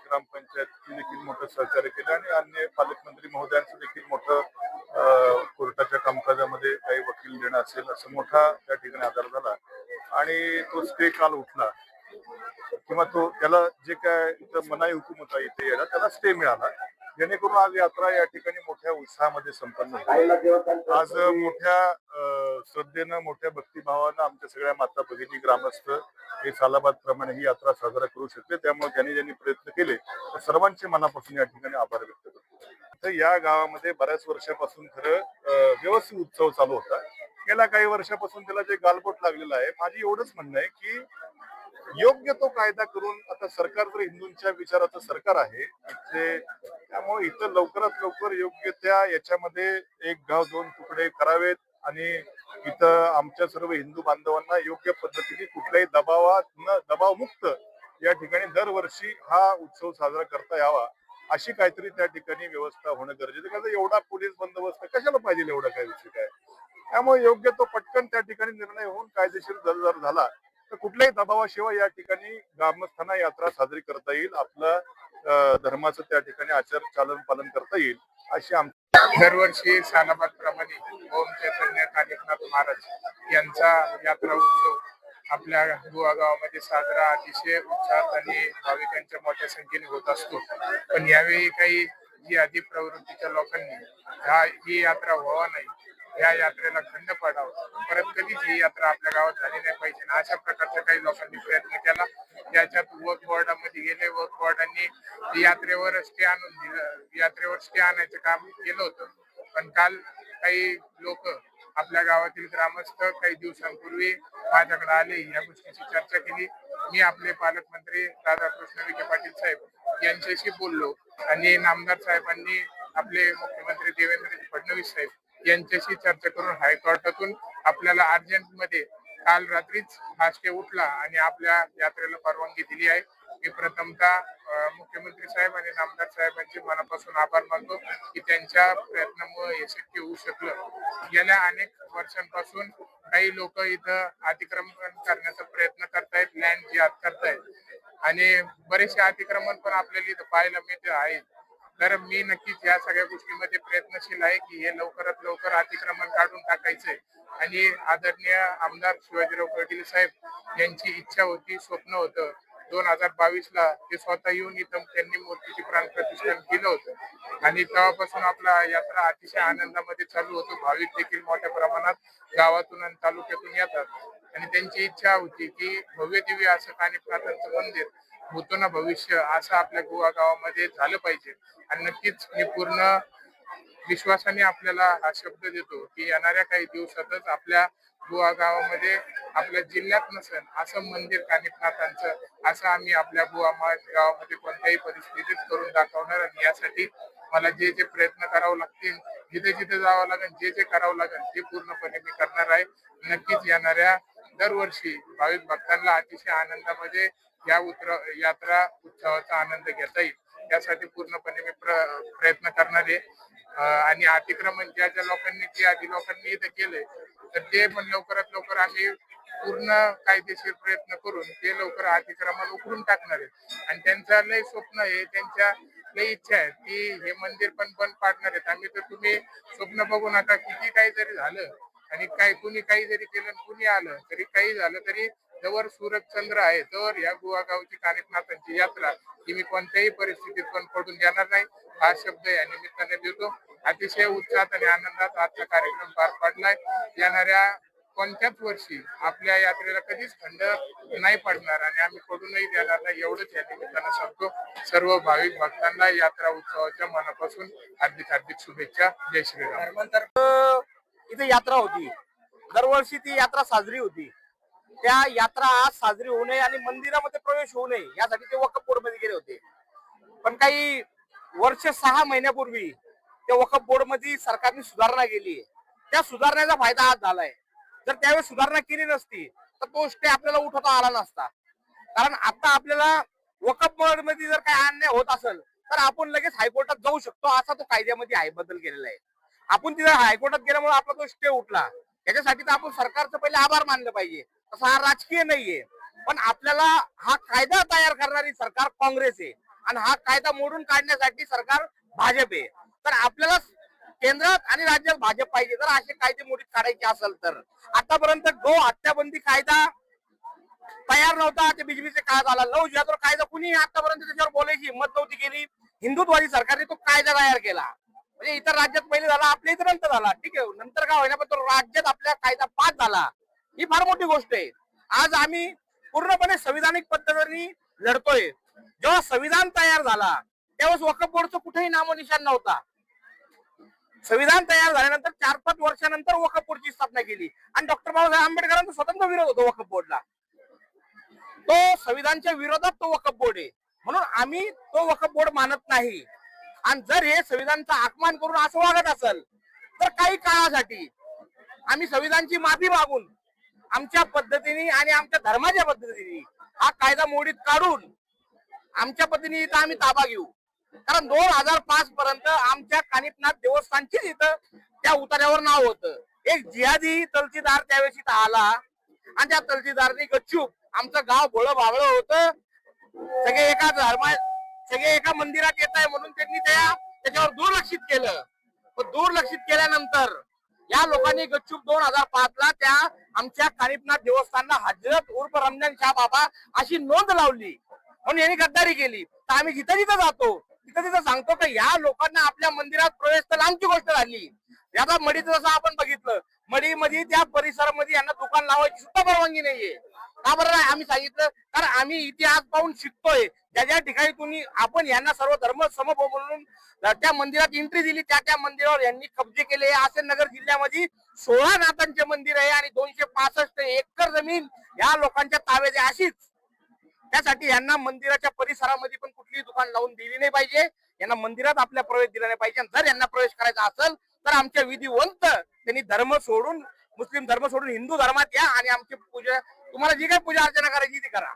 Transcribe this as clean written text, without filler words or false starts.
ग्रामपंचायतची देखील मोठं सहकार्य केलं आणि अन्य पालकमंत्री महोदयांचं देखील मोठं कोर्टाच्या कामकाजामध्ये काही वकील देणं असेल असं मोठा त्या ठिकाणी आधार झाला आणि तो स्टे काल उठला किंवा तो त्याला जे काय इथं मनाई हुकूम होता इथे यायला त्याला स्टे मिळाला, जेणेकरून आज यात्रा या ठिकाणी मोठ्या उत्साहामध्ये संपन्न झाली. आज मोठ्या श्रद्धेनं मोठ्या भक्तिभावानं आमच्या सगळ्या माता भगिनी ग्रामस्थ हे सालाबाद प्रमाणे ही यात्रा साजरा करू शकते. त्यामुळे ज्यांनी प्रयत्न केले त्या सर्वांचे मनापासून या ठिकाणी आभार व्यक्त करतो. तर या गावामध्ये बऱ्याच वर्षापासून खरं व्यवस्थित उत्सव चालू होता. गेल्या काही वर्षापासून त्याला जे गालबोट लागलेलं आहे, माझी एवढंच म्हणणं आहे की योग्य तो कायदा करून, आता सरकार जर हिंदूंच्या विचाराचं सरकार आहे त्यामुळे इथं लवकरात लवकर योग्य त्या याच्यामध्ये एक गाव दोन तुकडे करावेत आणि इथं आमच्या सर्व हिंदू बांधवांना योग्य पद्धतीने कुठल्याही दबावमुक्त या ठिकाणी दरवर्षी हा उत्सव साजरा करता यावा अशी काहीतरी त्या ठिकाणी व्यवस्था होणं गरजेचं. कारण एवढा पोलीस बंदोबस्त कशाला पाहिजे, एवढा काय विषय काय. त्यामुळे योग्य तो पटकन त्या ठिकाणी निर्णय होऊन कायदेशीर जर झाला तर कुठल्याही दबावाशिवाय या ठिकाणी ग्रामस्थांना यात्रा साजरी करता येईल, आपलं धर्माचं त्या ठिकाणी आचार चालन पालन करता येईल अशी आमची दरवर्षी सालाबाद प्रमाणे ओम चैतन्य कानिफनाथ महाराज यांचा यात्रा उत्सव आपल्या गोवा गावामध्ये साजरा अतिशय उत्साहात आणि भाविकांच्या मोठ्या संख्येने होत असतो. पण यावेळी काही जी आधी प्रवृत्तीच्या लोकांनी ही यात्रा व्हावा नाही, या यात्रेला खंड पाडावा, परत कधीच ही यात्रा आपल्या गावात झाली नाही पाहिजे ना अशा प्रकारचा काही लोकांनी प्रयत्न केला. त्याच्यात वक्फ बोर्डामध्ये गेले, वक्फ बोर्डांनी यात्रेवर स्टे आणून दिलं, यात्रेवर स्टे आणायचं काम केलं होतं. पण काल काही लोक आपल्या गावातील ग्रामस्थ काही दिवसांपूर्वी माझ्याकडे आले, या गोष्टीची चर्चा केली. मी आपले पालकमंत्री राधाकृष्ण विखे पाटील साहेब यांच्याशी बोललो आणि नामदार साहेबांनी आपले मुख्यमंत्री देवेंद्र फडणवीस साहेब यांच्याशी चर्चा करून हायकोर्टातून आपल्याला अर्जंटमध्ये काल रात्रीच हा स्टे उठला आणि आपल्या यात्रेला परवानगी दिली आहे. मी प्रथमतः मुख्यमंत्री साहेब आणि नामदार साहेबांचे मनापासून आभार मानतो की त्यांच्या प्रयत्नामुळे हे शक्य होऊ शकलं. गेल्या अनेक वर्षांपासून काही लोक इथं अतिक्रमण करण्याचा प्रयत्न करतायत, लँड जिहाद करतायत आणि बरेचसे अतिक्रमण पण आपल्याला इथं पाहायला मिळते आहेत. तर मी नक्कीच या सगळ्या गोष्टीमध्ये प्रयत्नशील आहे की हे लवकरात लवकर अतिक्रमण काढून टाकायचंय. आणि आदरणीय आमदार शिवाजीराव पाटील साहेब यांची इच्छा होती, स्वप्न होतं 2022ला ते स्वतः येऊन इथं त्यांनी मूर्तीचे प्राण प्रतिष्ठान केलं होतं आणि तेव्हापासून आपला यात्रा अतिशय आनंदामध्ये चालू होतो. भाविक देखील मोठ्या प्रमाणात गावातून आणि तालुक्यातून येतात आणि त्यांची इच्छा होती की भव्य दिव्य असं कानिफनाथांचं मंदिर भूतो ना भविष्य असं आपल्या गोवा गावामध्ये झालं पाहिजे. आणि नक्कीच मी पूर्ण विश्वासाने आपल्याला हा शब्द देतो की येणाऱ्या काही दिवसातच आपल्या गोवा गावामध्ये, आपल्या जिल्ह्यात नसेल असं मंदिर कानिफनाथांचं असं आम्ही आपल्या गोवा गावामध्ये कोणत्याही परिस्थितीत करून दाखवणार. आणि यासाठी मला जे जे प्रयत्न करावे लागतील, जिथे जिथे जावं लागेल, जे जे करावं लागेल ते पूर्णपणे मी करणार आहे. नक्कीच येणाऱ्या दरवर्षी भाविक भक्तांना अतिशय आनंदामध्ये यात्रा उत्सवाचा आनंद घेता येईल यासाठी पूर्णपणे मी प्रयत्न करणार आहे. आणि अतिक्रमण ज्या लोकांनी इथे केलंय तर ते पण लवकरात लवकर आम्ही पूर्ण कायदेशीर प्रयत्न करून ते लवकर अतिक्रमण उकरून टाकणार आहे. आणि त्यांचा लय स्वप्न आहे, त्यांच्या लय इच्छा आहे की हे मंदिर पण बंद पाडणार आहेत. आम्ही तर तुम्ही स्वप्न बघू नका, किती काही जरी झालं आणि कुणी काही जरी केलं, कुणी आलं तरी, काही झालं तरी, जवळ सूरज चंद्र आहे तर या गोवा गावची कानिफनाथांची यात्रा ही मी कोणत्याही परिस्थितीत पण पडून देणार नाही हा शब्द या निमित्ताने देतो. अतिशय उत्साहात आणि आनंदात आजचा कार्यक्रम पार पडलाय. येणाऱ्या कोणत्याच वर्षी आपल्या यात्रेला कधीच खंड नाही पडणार आणि आम्ही पडूनही देणार नाही एवढंच या निमित्तानं सांगतो. सर्व भाविक भक्तांना यात्रा उत्सवाच्या मनापासून हार्दिक हार्दिक शुभेच्छा. जय श्रीराम. इथे यात्रा होती, दरवर्षी ती यात्रा साजरी होती. त्या यात्रा आज साजरी होऊ नये आणि मंदिरामध्ये प्रवेश होऊ नये यासाठी ते वक्फ बोर्ड मध्ये गेले होते. पण काही वर्ष 6 महिन्यापूर्वी त्या वक्फ बोर्ड मध्ये सरकारने सुधारणा केली. त्या सुधारणेचा फायदा आज झालाय. जर त्यावेळेस सुधारणा केली नसती तर तो स्टे आपल्याला उठवता आला नसता. कारण आता आपल्याला वक्फ बोर्ड मध्ये जर काही अन्याय होत असेल तर आपण लगेच हायकोर्टात जाऊ शकतो, असा तो कायद्यामध्ये आहे बदल केलेला आहे. आपण तिथे हायकोर्टात गेल्यामुळे आपला तो स्टे उठला. त्याच्यासाठी तर आपण सरकारचं पहिले आभार मानलं पाहिजे. तसा हा राजकीय नाहीये, पण आपल्याला हा कायदा तयार करणारी सरकार काँग्रेस आहे आणि हा कायदा मोडून काढण्यासाठी सरकार भाजप आहे. तर आपल्याला केंद्रात आणि राज्यात भाजप पाहिजे जर असे कायदे मोडीत काढायचे असेल तर. आतापर्यंत गो हत्याबंदी कायदा तयार नव्हता, ते बीजेपीचे काळात आला. लव जिहादवर कायदा कुणी आतापर्यंत त्याच्यावर बोलायची हिंमत नव्हती केली. हिंदुत्ववादी सरकारने तो कायदा तयार केला. म्हणजे इतर राज्यात पहिले झाला, आपल्या इतर नंतर झाला. ठीक आहे, नंतर काय होईना, पण तो राज्यात आपल्या कायदा पास झाला. ही फार मोठी गोष्ट आहे. आज आम्ही पूर्णपणे संविधानिक पद्धतीने लढतोय. जेव्हा संविधान तयार झाला तेव्हा वक्फ बोर्डचं कुठेही नामोनिशाण नव्हता. संविधान तयार झाल्यानंतर 4-5 वर्षानंतर वक्फ बोर्डची स्थापना केली आणि डॉक्टर बाबासाहेब आंबेडकरांचा स्वतंत्र विरोध होतो वक्फ बोर्डला. तो संविधानच्या विरोधात तो वक्फ बोर्ड आहे, म्हणून आम्ही तो वक्फ बोर्ड मानत नाही. आणि जर हे संविधानचा अपमान करून असं वागत असेल तर काही काळासाठी आम्ही संविधानची माफी मागून आमच्या पद्धतीने आणि आमच्या धर्माच्या पद्धतीने हा कायदा मोडीत काढून आमच्या पद्धतीने इथं आम्ही ताबा घेऊ. कारण 2005 पर्यंत आमच्या कानिपनाथ देवस्थानचीच इथं त्या उतार्यावर नाव होतं. एक जिहादी तलचीदार त्यावेळेस इथं आला आणि त्या तलचीदारने गच्चूप आमचं गाव भोळं भावळं होतं, सगळे एका मंदिरात येत आहे म्हणून त्यांनी त्याच्यावर दुर्लक्षित केलं. दुर्लक्षित केल्यानंतर या लोकांनी गच्चूप 2005 ला त्या आमच्या कानिपनाथ देवस्थानला हजरत उर्फ रमजान शाह बाबा अशी नोंद लावली. म्हणून यांनी गद्दारी केली. तर आम्ही जिथं जिथं जातो तिथं सांगतो की या लोकांना आपल्या मंदिरात प्रवेश तर लांबची गोष्ट झाली. आता मडीचं जसं आपण बघितलं, मडीमध्ये त्या परिसरामध्ये यांना दुकान लावायची सुद्धा परवानगी नाहीये. का बरं आम्ही सांगितलं, कारण आम्ही इतिहास पाहून शिकतोय. ज्या ज्या ठिकाणी तुम्ही आपण यांना सर्व धर्म समभाव म्हणून त्या मंदिरात एंट्री दिली त्या मंदिरावर यांनी कब्जे केले. असे नगर जिल्ह्यामध्ये 16 नाथांचे मंदिर आहे आणि 265 एकर जमीन या लोकांच्या ताब्यात आहे. अशीच त्यासाठी यांना मंदिराच्या परिसरामध्ये पण कुठलीही दुकान लावून दिली नाही पाहिजे. यांना मंदिरात आपल्या प्रवेश दिला नाही पाहिजे. जर यांना प्रवेश करायचा असेल तर आमच्या विधिवंत त्यांनी धर्म सोडून, मुस्लिम धर्म सोडून हिंदू धर्मात या आणि आमची पूजा, तुम्हाला जी काही पूजा अर्चना करायची ती करा.